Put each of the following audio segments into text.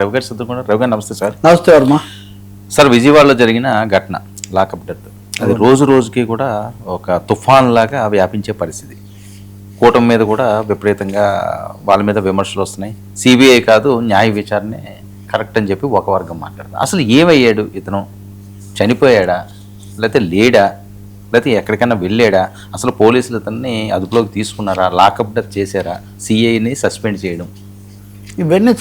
రవి గారు సిద్ధంగా. రవి గారు నమస్తే సార్. నమస్తే వర్మ సార్, విజయవాడలో జరిగిన ఘటన లాకప్ డెత్ అది రోజు రోజుకి కూడా ఒక తుఫాన్ లాగా వ్యాపించే పరిస్థితి. కూటమి మీద కూడా విపరీతంగా వాళ్ళ మీద విమర్శలు వస్తున్నాయి. సిబిఐ కాదు న్యాయ విచారణే కరెక్ట్ అని చెప్పి ఒక వర్గం మాట్లాడుతుంది. అసలు ఏమయ్యాడు ఇతను? చనిపోయాడా, లేకపోతే లేడా, లేకపోతే ఎక్కడికైనా వెళ్ళాడా? అసలు పోలీసులు ఇతన్ని అదుపులోకి తీసుకున్నారా? లాకప్ డెత్ చేశారా? సిఐని సస్పెండ్ చేయడం, ఇవన్నీ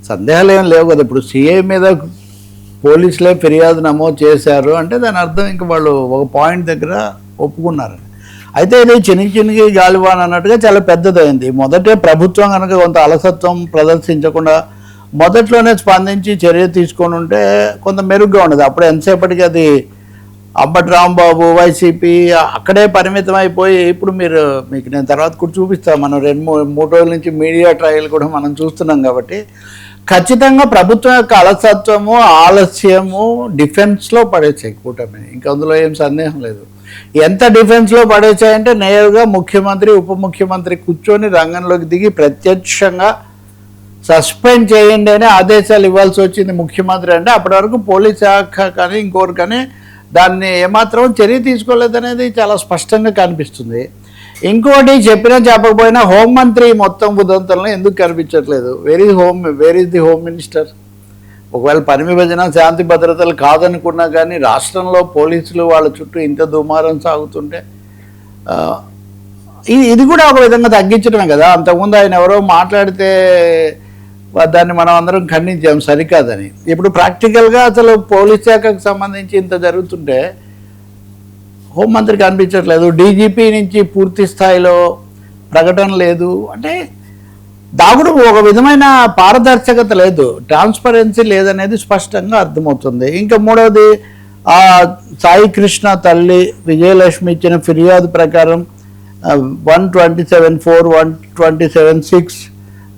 సందేహాలు ఏం లేవు కదా. ఇప్పుడు సిఐ మీద పోలీసులే ఫిర్యాదు నమోదు చేశారు అంటే దాని అర్థం ఇంకా వాళ్ళు ఒక పాయింట్ దగ్గర ఒప్పుకున్నారు. అయితే ఇది చిన్నకి గాలివాన్ అన్నట్టుగా చాలా పెద్దదైంది. మొదటే ప్రభుత్వం కనుక కొంత అలసత్వం ప్రదర్శించకుండా మొదట్లోనే స్పందించి చర్య తీసుకొని ఉంటే కొంత మెరుగ్గా ఉండదు. అప్పుడు ఎంతసేపటికి అది అంబటి రాంబాబు వైసీపీ అక్కడే పరిమితం అయిపోయి, ఇప్పుడు మీకు నేను తర్వాత కూడా చూపిస్తాను. మనం 2-3 రోజుల నుంచి మీడియా ట్రయల్ కూడా మనం చూస్తున్నాం. కాబట్టి ఖచ్చితంగా ప్రభుత్వం యొక్క అలసత్వము, ఆలస్యము డిఫెన్స్లో పడేసాయి కూటమి. ఇంకా అందులో ఏం సందేహం లేదు. ఎంత డిఫెన్స్లో పడేసాయంటే నేరుగా ముఖ్యమంత్రి, ఉప ముఖ్యమంత్రి కూర్చొని రంగంలోకి దిగి ప్రత్యక్షంగా సస్పెండ్ చేయండి అని ఆదేశాలు ఇవ్వాల్సి వచ్చింది ముఖ్యమంత్రి. అంటే అప్పటి వరకు పోలీస్ శాఖ కానీ ఇంకోరు కానీ దాన్ని ఏమాత్రం చర్య తీసుకోలేదనేది చాలా స్పష్టంగా కనిపిస్తుంది. ఇంకోటి చెప్పినా చెప్పకపోయినా హోంమంత్రి మొత్తం ఉదంతంలో ఎందుకు కనిపించట్లేదు? Where is the home minister? ఒకవేళ పని విభజన, శాంతి భద్రతలు కాదనుకున్నా కానీ రాష్ట్రంలో పోలీసులు వాళ్ళ చుట్టూ ఇంత దుమారం సాగుతుంటే ఇది కూడా ఒక విధంగా తగ్గించడమే కదా. అంతకుముందు ఆయన ఎవరో మాట్లాడితే దాన్ని మనం అందరం ఖండించాం సరికాదని. ఇప్పుడు ప్రాక్టికల్గా అసలు పోలీస్ శాఖకు సంబంధించి ఇంత జరుగుతుంటే హోంమంత్రి కనిపించట్లేదు. డీజీపీ నుంచి పూర్తి స్థాయిలో ప్రకటన లేదు. అంటే దాగుడు ఒక విధమైన పారదర్శకత లేదు, ట్రాన్స్పరెన్సీ లేదనేది స్పష్టంగా అర్థమవుతుంది. ఇంకా మూడవది, సాయి కృష్ణ తల్లి విజయలక్ష్మి ఇచ్చిన ఫిర్యాదు ప్రకారం 127(4), 127(6)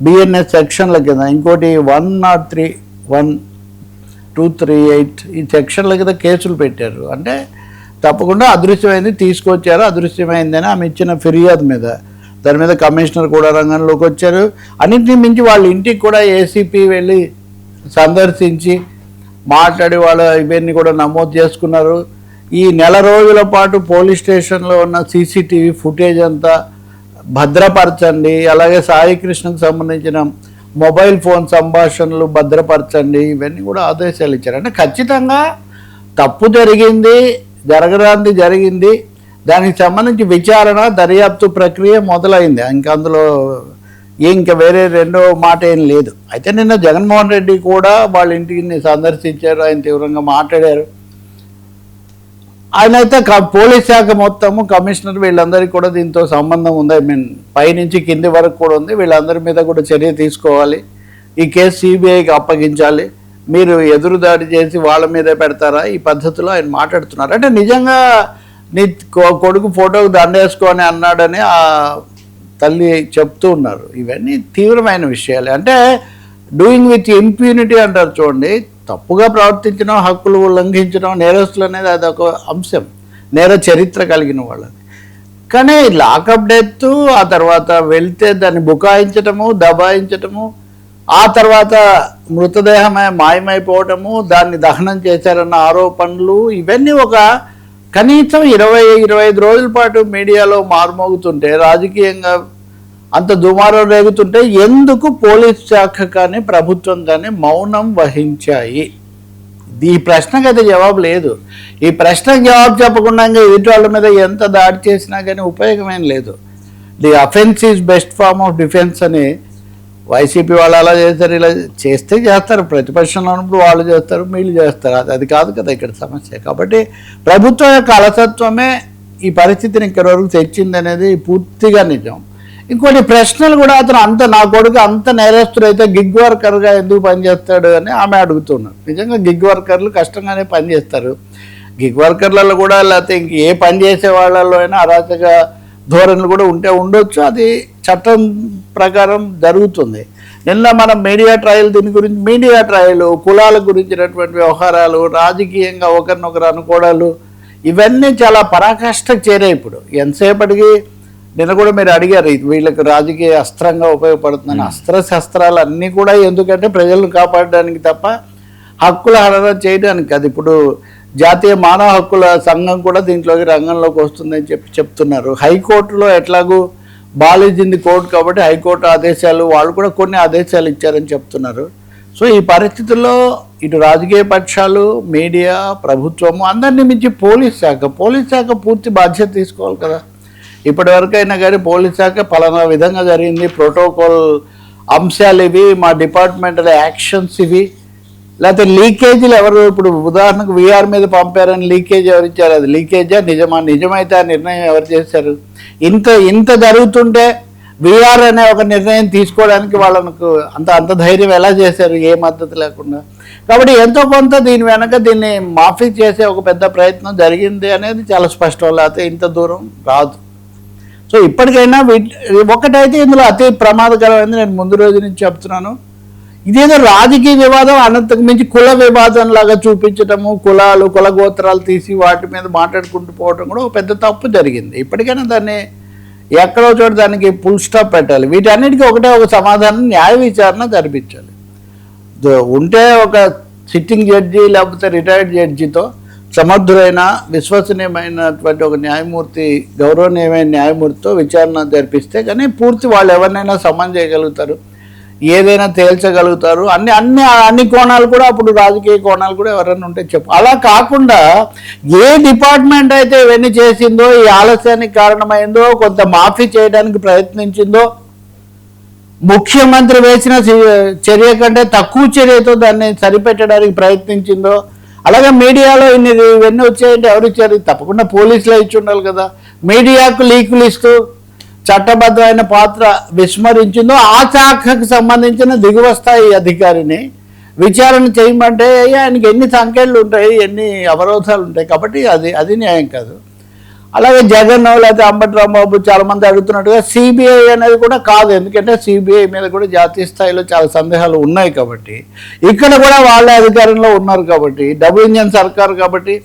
బిఎన్ఎస్ సెక్షన్ల కింద, ఇంకోటి 103, 1238 ఈ సెక్షన్ల కింద కేసులు పెట్టారు. అంటే తప్పకుండా అదృశ్యమైంది తీసుకొచ్చారు. అదృశ్యమైందని ఆమె ఇచ్చిన ఫిర్యాదు మీద, దాని మీద కమిషనర్ కూడా రంగంలోకి వచ్చారు. అన్నింటినీ మించి వాళ్ళ ఇంటికి కూడా ఏసీపీ వెళ్ళి సందర్శించి మాట్లాడి వాళ్ళ ఇవన్నీ కూడా నమోదు చేసుకున్నారు. ఈ నెల రోజుల పాటు పోలీస్ స్టేషన్లో ఉన్న సీసీటీవీ ఫుటేజ్ అంతా భద్రపరచండి, అలాగే సాయి కృష్ణకు సంబంధించిన మొబైల్ ఫోన్ సంభాషణలు భద్రపరచండి, ఇవన్నీ కూడా ఆదేశాలు ఇచ్చారు. అంటే ఖచ్చితంగా తప్పు జరిగింది, జరగరాంది జరిగింది, దానికి సంబంధించి విచారణ, దర్యాప్తు ప్రక్రియ మొదలైంది. ఇంకా అందులో ఇంకా వేరే రెండో మాట ఏం లేదు. అయితే నిన్న జగన్మోహన్ రెడ్డి కూడా వాళ్ళ ఇంటిని సందర్శించారు, ఆయన తీవ్రంగా మాట్లాడారు. ఆయన అయితే పోలీస్ శాఖ మొత్తము, కమిషనర్ వీళ్ళందరికీ కూడా దీంతో సంబంధం ఉంది. పైనుంచి కింది వరకు కూడా ఉంది. వీళ్ళందరి మీద కూడా చర్య తీసుకోవాలి, ఈ కేసు సిబిఐకి అప్పగించాలి, మీరు ఎదురుదాడి చేసి వాళ్ళ మీదే పెడతారా, ఈ పద్ధతిలో ఆయన మాట్లాడుతున్నారు. అంటే నిజంగా నీ కొడుకు ఫోటోకు దండేసుకొని అన్నాడని ఆ తల్లి చెప్తూ ఉన్నారు. ఇవన్నీ తీవ్రమైన విషయాలు. అంటే డూయింగ్ విత్ ఇంప్యూనిటీ అంటారు చూడండి. తప్పుగా ప్రవర్తించడం, హక్కులు ఉల్లంఘించడం, నేరస్తులు అనేది అదొక అంశం, నేర చరిత్ర కలిగిన వాళ్ళది. కానీ లాకప్ డెత్, ఆ తర్వాత వెళ్తే దాన్ని బుకాయించటము, దబాయించటము, ఆ తర్వాత మృతదేహమే మాయమైపోవటము, దాన్ని దహనం చేశారన్న ఆరోపణలు, ఇవన్నీ ఒక కనీసం 20-25 రోజుల పాటు మీడియాలో మారుమోగుతుంటే, రాజకీయంగా అంత దుమారం రేగుతుంటే ఎందుకు పోలీస్ శాఖ కానీ ప్రభుత్వం కానీ మౌనం వహించాయి? ఈ ప్రశ్నకైతే జవాబు లేదు. ఈ ప్రశ్నకు జవాబు చెప్పకుండా ఎదుటి వాళ్ళ మీద ఎంత దాడి చేసినా కానీ ఉపయోగమేం లేదు. The offence is best form of defence అని వైసీపీ వాళ్ళు అలా చేస్తారు, ఇలా చేస్తే చేస్తారు. ప్రతిపక్షంలో ఉన్నప్పుడు వాళ్ళు చేస్తారు, వీళ్ళు చేస్తారు. అది కాదు కదా ఇక్కడ సమస్య. కాబట్టి ప్రభుత్వం యొక్క అలసత్వమే ఈ పరిస్థితిని ఇక్కడ వరకు తెచ్చింది అనేది పూర్తిగా నిజం. ఇంకోటి ప్రశ్నలు కూడా, అతను నా కొడుకు అంత నేరస్తుడు అయితే గిగ్ వర్కర్గా ఎందుకు పనిచేస్తాడు అని ఆమె అడుగుతున్నారు. నిజంగా గిగ్ వర్కర్లు కష్టంగానే పనిచేస్తారు. గిగ్ వర్కర్లలో కూడా, లేకపోతే ఇంక ఏ పని చేసే వాళ్ళలో అయినా అరాచక ధోరణులు కూడా ఉండొచ్చు. అది చట్టం ప్రకారం జరుగుతుంది. నిన్న మనం మీడియా ట్రయల్, దీని గురించి మీడియా ట్రయల్, కులాల గురించినటువంటి వ్యవహారాలు, రాజకీయంగా ఒకరినొకరు అనుకోవడాలు, ఇవన్నీ చాలా పరాకాష్ఠకు చేరాయి. ఇప్పుడు ఎంతసేపటికి నిన్న కూడా మీరు అడిగారు వీళ్ళకి రాజకీయ అస్త్రంగా ఉపయోగపడుతుందని. అస్త్రశస్త్రాలు అన్నీ కూడా ఎందుకంటే ప్రజలను కాపాడడానికి తప్ప హక్కుల హరణ చేయడానికి. అది ఇప్పుడు జాతీయ మానవ హక్కుల సంఘం కూడా దీంట్లోకి రంగంలోకి వస్తుందని చెప్తున్నారు. హైకోర్టులో ఎట్లాగూ బాలిజింది కోర్టు కాబట్టి హైకోర్టు ఆదేశాలు వాళ్ళు కూడా కొన్ని ఆదేశాలు ఇచ్చారని చెప్తున్నారు. సో ఈ పరిస్థితుల్లో ఇటు రాజకీయ పక్షాలు, మీడియా, ప్రభుత్వము, అందరినీ మించి పోలీస్ శాఖ పూర్తి బాధ్యత తీసుకోవాలి కదా. ఇప్పటి వరకైనా కానీ పోలీస్ శాఖ పలానా విధంగా జరిగింది, ప్రోటోకాల్ అంశాలు ఇవి, మా డిపార్ట్మెంటల్ యాక్షన్స్ ఇవి, లేకపోతే లీకేజీలు ఎవరు, ఇప్పుడు ఉదాహరణకు వీఆర్ మీద పంపారని లీకేజ్ ఎవరు ఇచ్చారు, అది లీకేజా నిజమా, నిజమైతే ఆ నిర్ణయం ఎవరు చేశారు, ఇంత జరుగుతుంటే వీఆర్ అనే ఒక నిర్ణయం తీసుకోవడానికి వాళ్ళకు అంత ధైర్యం ఎలా చేశారు, ఏ మద్దతు లేకుండా. కాబట్టి ఎంతో కొంత దీని వెనక దీన్ని మాఫీ చేసే ఒక పెద్ద ప్రయత్నం జరిగింది అనేది చాలా స్పష్టం, లేకపోతే ఇంత దూరం రాదు. సో ఇప్పటికైనా ఒకటైతే ఇందులో అతి ప్రమాదకరమైంది, నేను ముందు రోజు నుంచి చెప్తున్నాను, ఇదేదో రాజకీయ వివాదం అనంతకు మించి కుల వివాదం లాగా చూపించటము, కుల గోత్రాలు తీసి వాటి మీద మాట్లాడుకుంటూ పోవటం కూడా ఒక పెద్ద తప్పు జరిగింది. ఇప్పటికైనా దాన్ని ఎక్కడో చోట దానికి ఫుల్ స్టాప్ పెట్టాలి. వీటన్నిటికీ ఒకటే ఒక సమాధానం, న్యాయ విచారణ జరిపించాలి. ఉంటే ఒక సిట్టింగ్ జడ్జి లేకపోతే రిటైర్డ్ జడ్జితో సమర్థులైన విశ్వసనీయమైనటువంటి ఒక న్యాయమూర్తి, గౌరవనీయమైన న్యాయమూర్తితో విచారణ జరిపిస్తే కానీ పూర్తి వాళ్ళు ఎవరినైనా సమన్ చేయగలుగుతారు, ఏదైనా తేల్చగలుగుతారు. అన్ని కోణాలు కూడా, అప్పుడు రాజకీయ కోణాలు కూడా ఎవరైనా ఉంటే చెప్పు. అలా కాకుండా ఏ డిపార్ట్మెంట్ అయితే ఇవన్నీ చేసిందో, ఈ ఆలస్యానికి కారణమైందో, కొంత మాఫీ చేయడానికి ప్రయత్నించిందో, ముఖ్యమంత్రి వేసిన చర్య కంటే తక్కువ చర్యతో దాన్ని సరిపెట్టడానికి ప్రయత్నించిందో, అలాగే మీడియాలో ఇవన్నీ వచ్చాయంటే ఎవరు ఇచ్చారు? తప్పకుండా పోలీసులే ఇచ్చి ఉండాలి కదా. మీడియాకు లీకులు ఇస్తూ చట్టబద్ధమైన పాత్ర విస్మరించిందో ఆ శాఖకు సంబంధించిన దిగువ స్థాయి అధికారిని విచారణ చేయమంటే ఆయనకి ఎన్ని సంఖ్యలు ఉంటాయి, ఎన్ని అవరోధాలు ఉంటాయి. కాబట్టి అది న్యాయం కాదు. అలాగే జగన్ లేకపోతే అంబటి రాంబాబు చాలామంది అడుగుతున్నట్టుగా సిబిఐ అనేది కూడా కాదు, ఎందుకంటే సిబిఐ మీద కూడా జాతీయ స్థాయిలో చాలా సందేహాలు ఉన్నాయి కాబట్టి, ఇక్కడ కూడా వాళ్ళ అధికారంలో ఉన్నారు కాబట్టి, డబుల్ ఇంజన్ సర్కార్ కాబట్టి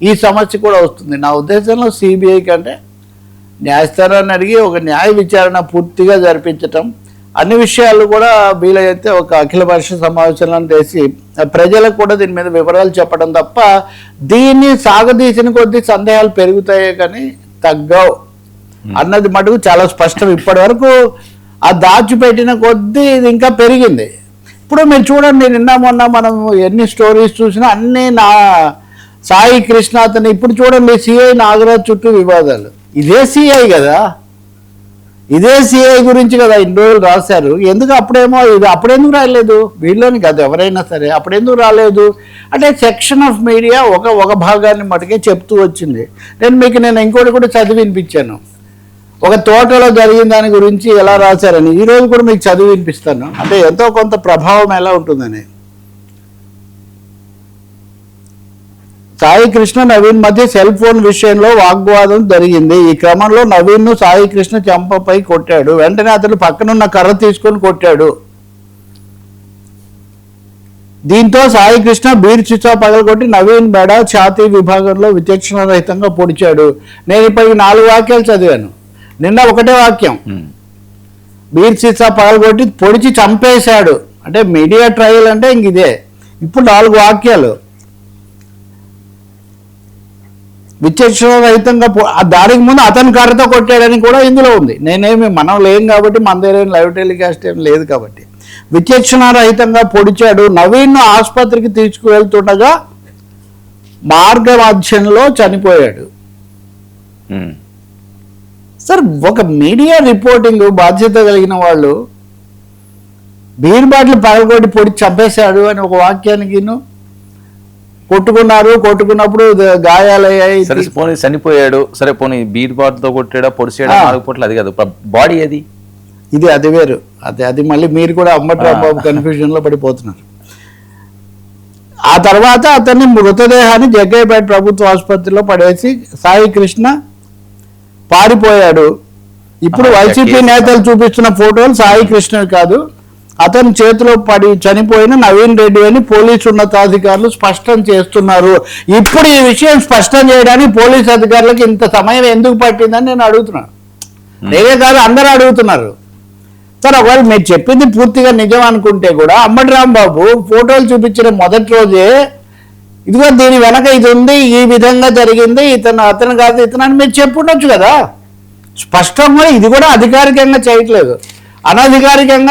ఈ సమస్య కూడా వస్తుంది. నా ఉద్దేశంలో సిబిఐ కంటే న్యాయస్థానాన్ని అడిగి ఒక న్యాయ విచారణ పూర్తిగా జరిపించటం, అన్ని విషయాలు కూడా వీలైతే ఒక అఖిల పరిషత్ సమావేశాలను చేసి ప్రజలకు కూడా దీని మీద వివరాలు చెప్పడం తప్ప దీన్ని సాగదీసిన కొద్దీ సందేహాలు పెరుగుతాయే కానీ తగ్గవు అన్నది మటుకు చాలా స్పష్టం. ఇప్పటి వరకు ఆ దాచిపెట్టిన కొద్దీ ఇది ఇంకా పెరిగింది. ఇప్పుడు మీరు చూడండి, నిన్న మొన్న మనం ఎన్ని స్టోరీస్ చూసినా అన్నీ సాయి కృష్ణ అతను, ఇప్పుడు చూడండి సిఐ నాగరాజ్ చుట్టూ వివాదాలు. ఇదే సిఐ కదా, ఇదే సిఐ గురించి కదా ఇన్ని రోజులు రాశారు. ఎందుకు అప్పుడేమో అప్పుడెందుకు రాలేదు వీళ్ళని కాదు ఎవరైనా సరే, అప్పుడెందుకు రాలేదు అంటే సెక్షన్ ఆఫ్ మీడియా ఒక భాగాన్ని మటుకే చెప్తూ వచ్చింది. నేను ఇంకోటి కూడా చదివి వినిపించాను, ఒక తోటలో జరిగిన దాని గురించి ఎలా రాశారని. ఈరోజు కూడా మీకు చదివి వినిపిస్తాను, అంటే ఎంతో కొంత ప్రభావం ఎలా ఉంటుందని. సాయి కృష్ణ నవీన్ మధ్య సెల్ ఫోన్ విషయంలో వాగ్వాదం జరిగింది. ఈ క్రమంలో నవీన్ను సాయి కృష్ణ చెంపపై కొట్టాడు. వెంటనే అతను పక్కనున్న కర్ర తీసుకొని కొట్టాడు. దీంతో సాయి కృష్ణ బీర్ చిచ్చా పగలగొట్టి నవీన్ మెడ, ఛాతీ విభాగంలో విచక్షణ రహితంగా పొడిచాడు. నేను ఇప్పటికి 4 వాక్యాలు చదివాను, నిన్న ఒకటే వాక్యం, బీర్ చిచ్చా పగలగొట్టి పొడిచి చంపేశాడు. అంటే మీడియా ట్రయల్ అంటే ఇంక ఇదే. ఇప్పుడు 4 వాక్యాలు విచక్షణ రహితంగా, దానికి ముందు అతను కర్రతో కొట్టాడని కూడా ఇందులో ఉంది. మనం లేం కాబట్టి, మన దగ్గర లైవ్ టెలికాస్ట్ ఏం లేదు కాబట్టి, విచక్షణ రహితంగా పొడిచాడు. నవీన్ను ఆసుపత్రికి తీసుకువెళ్తుండగా మార్గ మధ్యంలో చనిపోయాడు. సార్, ఒక మీడియా రిపోర్టింగ్ బాధ్యత కలిగిన వాళ్ళు బీర్ బాటిల్ పగలగొట్టి పొడి చంపేశాడు అని ఒక వాక్యానికి కొట్టుకున్నప్పుడు గాయాలయ్యాయి, సరే పోనీ చనిపోయాడు, సరే పోనీ బీర్ బాటిల్తో కొట్టాడా, పొడిచాడా, 4 పూటలు, అది కాదు బాడీ, అది వేరు. అది మళ్ళీ మీరు కూడా అంబటి రాంబాబు కన్ఫ్యూజన్ లో పడిపోతున్నారు. ఆ తర్వాత అతన్ని మృతదేహాన్ని జగ్గయ్యపేట ప్రభుత్వ ఆసుపత్రిలో పడేసి సాయి కృష్ణ పారిపోయాడు. ఇప్పుడు వైసీపీ నేతలు చూపిస్తున్న ఫోటోలు సాయి కృష్ణవి కాదు, అతని చేతిలో పడి చనిపోయిన నవీన్ రెడ్డి అని పోలీసు ఉన్నతాధికారులు స్పష్టం చేస్తున్నారు. ఇప్పుడు ఈ విషయం స్పష్టం చేయడానికి పోలీసు అధికారులకు ఇంత సమయం ఎందుకు పట్టిందని నేను అడుగుతున్నాను. నేనే కాదు అందరూ అడుగుతున్నారు. సార్ ఒకవేళ మీరు చెప్పింది పూర్తిగా నిజం అనుకుంటే కూడా అంబటి రాంబాబు ఫోటోలు చూపించిన మొదటి రోజే ఇదిగో దీని వెనక ఇది ఉంది, ఈ విధంగా జరిగింది, అతను కాదు ఇతను అని మీరు చెప్పుండొచ్చు కదా. స్పష్టంగా ఇది కూడా అధికారికంగా చేయట్లేదు, అనధికారికంగా